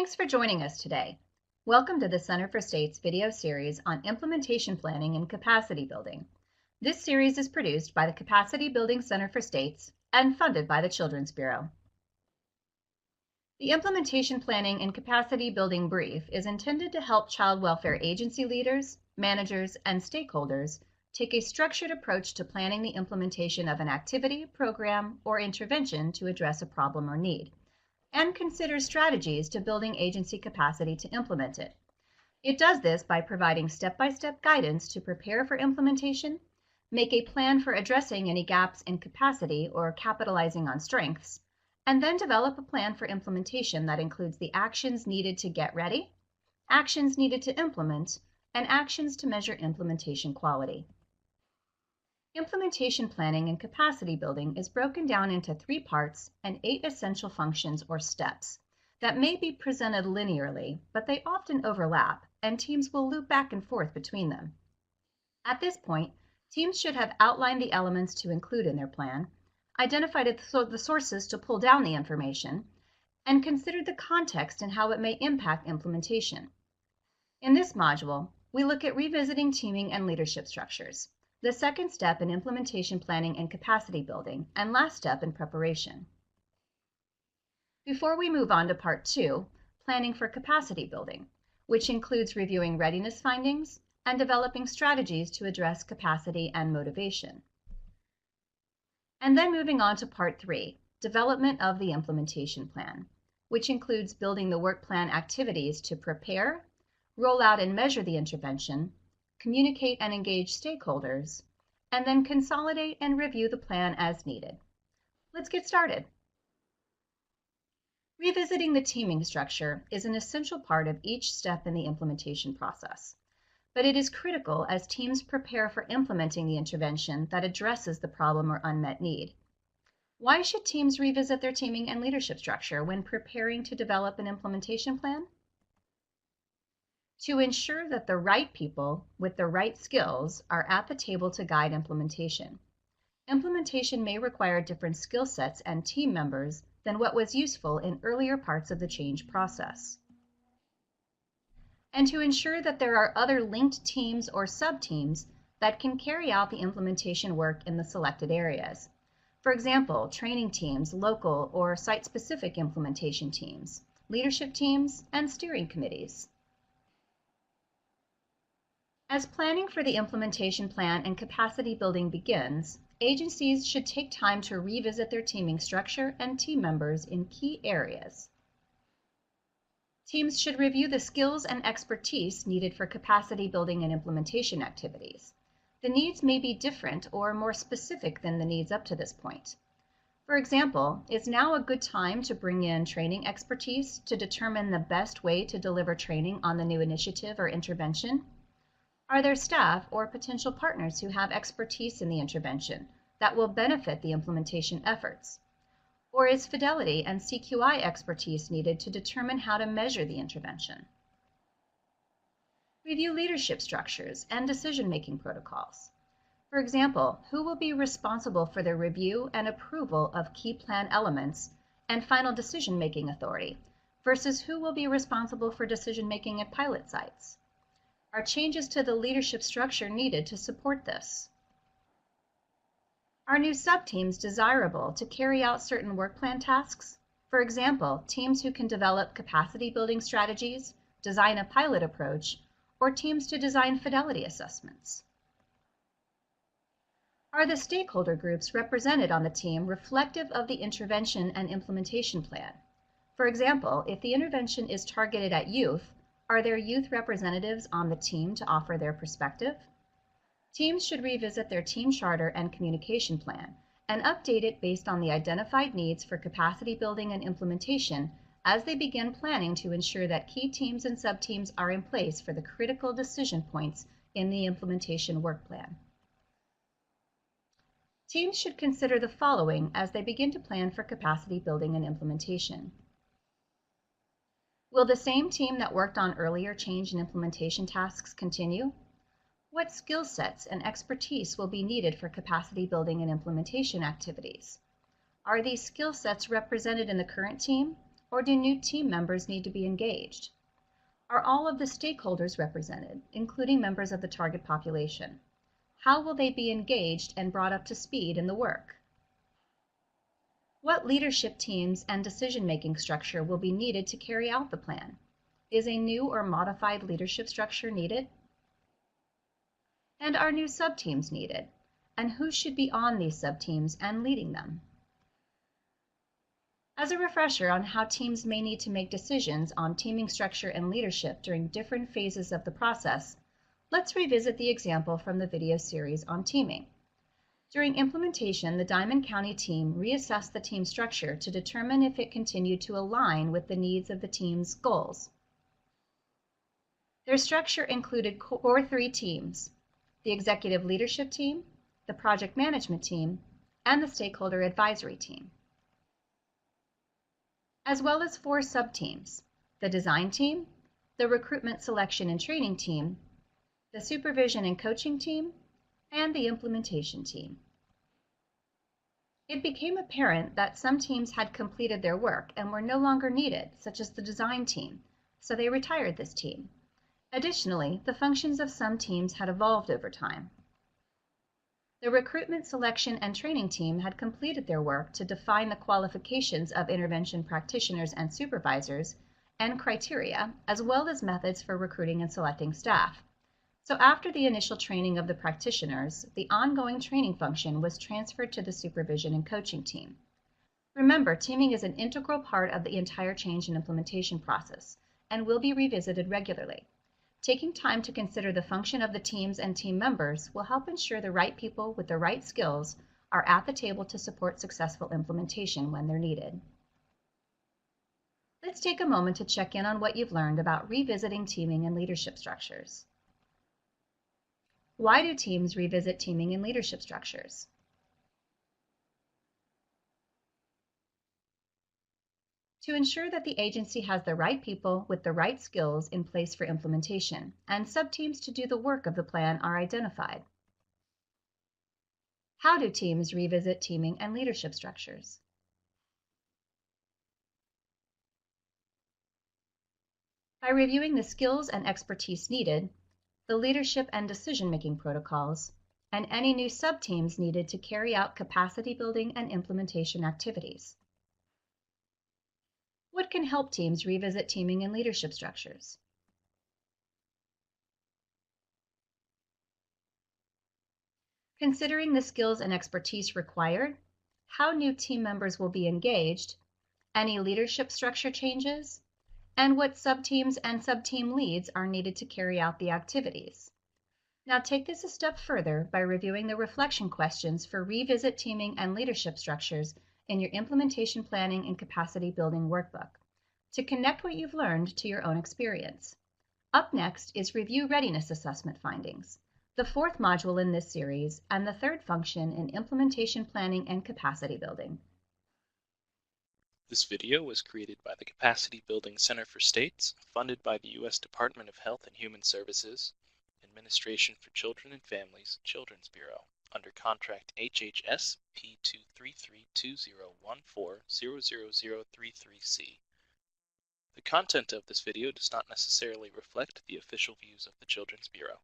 Thanks for joining us today. Welcome to the Center for States video series on implementation planning and capacity building. This series is produced by the Capacity Building Center for States and funded by the Children's Bureau. The Implementation Planning and Capacity Building Brief is intended to help child welfare agency leaders, managers, and stakeholders take a structured approach to planning the implementation of an activity, program, or intervention to address a problem or need, and consider strategies to building agency capacity to implement it. It does this by providing step-by-step guidance to prepare for implementation, make a plan for addressing any gaps in capacity or capitalizing on strengths, and then develop a plan for implementation that includes the actions needed to get ready, actions needed to implement, and actions to measure implementation quality. Implementation planning and capacity building is broken down into 3 parts and 8 essential functions or steps that may be presented linearly, but they often overlap, and teams will loop back and forth between them. At this point, teams should have outlined the elements to include in their plan, identified the sources to pull down the information, and considered the context and how it may impact implementation. In this module, we look at revisiting teaming and leadership structures, the second step in implementation planning and capacity building, and last step in preparation. Before we move on to part 2, planning for capacity building, which includes reviewing readiness findings and developing strategies to address capacity and motivation. And then moving on to part 3, development of the implementation plan, which includes building the work plan activities to prepare, roll out and measure the intervention, communicate and engage stakeholders, and then consolidate and review the plan as needed. Let's get started. Revisiting the teaming structure is an essential part of each step in the implementation process, but it is critical as teams prepare for implementing the intervention that addresses the problem or unmet need. Why should teams revisit their teaming and leadership structure when preparing to develop an implementation plan? To ensure that the right people with the right skills are at the table to guide implementation. Implementation may require different skill sets and team members than what was useful in earlier parts of the change process. And to ensure that there are other linked teams or sub-teams that can carry out the implementation work in the selected areas. For example, training teams, local or site-specific implementation teams, leadership teams, and steering committees. As planning for the implementation plan and capacity building begins, agencies should take time to revisit their teaming structure and team members in key areas. Teams should review the skills and expertise needed for capacity building and implementation activities. The needs may be different or more specific than the needs up to this point. For example, is now a good time to bring in training expertise to determine the best way to deliver training on the new initiative or intervention? Are there staff or potential partners who have expertise in the intervention that will benefit the implementation efforts? Or is fidelity and CQI expertise needed to determine how to measure the intervention? Review leadership structures and decision-making protocols. For example, who will be responsible for the review and approval of key plan elements and final decision-making authority versus who will be responsible for decision-making at pilot sites? Are changes to the leadership structure needed to support this? Are new sub-teams desirable to carry out certain work plan tasks? For example, teams who can develop capacity building strategies, design a pilot approach, or teams to design fidelity assessments? Are the stakeholder groups represented on the team reflective of the intervention and implementation plan? For example, if the intervention is targeted at youth, are there youth representatives on the team to offer their perspective? Teams should revisit their team charter and communication plan and update it based on the identified needs for capacity building and implementation as they begin planning to ensure that key teams and sub-teams are in place for the critical decision points in the implementation work plan. Teams should consider the following as they begin to plan for capacity building and implementation. Will the same team that worked on earlier change and implementation tasks continue? What skill sets and expertise will be needed for capacity building and implementation activities? Are these skill sets represented in the current team, or do new team members need to be engaged? Are all of the stakeholders represented, including members of the target population? How will they be engaged and brought up to speed in the work? What leadership teams and decision-making structure will be needed to carry out the plan? Is a new or modified leadership structure needed? And are new sub-teams needed? And who should be on these sub-teams and leading them? As a refresher on how teams may need to make decisions on teaming structure and leadership during different phases of the process, let's revisit the example from the video series on teaming. During implementation, the Diamond County team reassessed the team structure to determine if it continued to align with the needs of the team's goals. Their structure included core 3 teams: the executive leadership team, the project management team, and the stakeholder advisory team, as well as 4 sub-teams: the design team, the recruitment selection and training team, the supervision and coaching team, and the implementation team. It became apparent that some teams had completed their work and were no longer needed, such as the design team, so they retired this team. Additionally, the functions of some teams had evolved over time. The recruitment selection and training team had completed their work to define the qualifications of intervention practitioners and supervisors and criteria, as well as methods for recruiting and selecting staff. So after the initial training of the practitioners, the ongoing training function was transferred to the supervision and coaching team. Remember, teaming is an integral part of the entire change and implementation process and will be revisited regularly. Taking time to consider the function of the teams and team members will help ensure the right people with the right skills are at the table to support successful implementation when they're needed. Let's take a moment to check in on what you've learned about revisiting teaming and leadership structures. Why do teams revisit teaming and leadership structures? To ensure that the agency has the right people with the right skills in place for implementation, and sub-teams to do the work of the plan are identified. How do teams revisit teaming and leadership structures? By reviewing the skills and expertise needed, the leadership and decision-making protocols, and any new sub-teams needed to carry out capacity building and implementation activities. What can help teams revisit teaming and leadership structures? Considering the skills and expertise required, how new team members will be engaged, any leadership structure changes, and what sub-teams and sub-team leads are needed to carry out the activities. Now take this a step further by reviewing the reflection questions for revisit teaming and leadership structures in your implementation planning and capacity building workbook to connect what you've learned to your own experience. Up next is review readiness assessment findings, the 4th module in this series and the 3rd function in implementation planning and capacity building. This video was created by the Capacity Building Center for States, funded by the U.S. Department of Health and Human Services, Administration for Children and Families, Children's Bureau, under contract HHS P23320140033C. The content of this video does not necessarily reflect the official views of the Children's Bureau.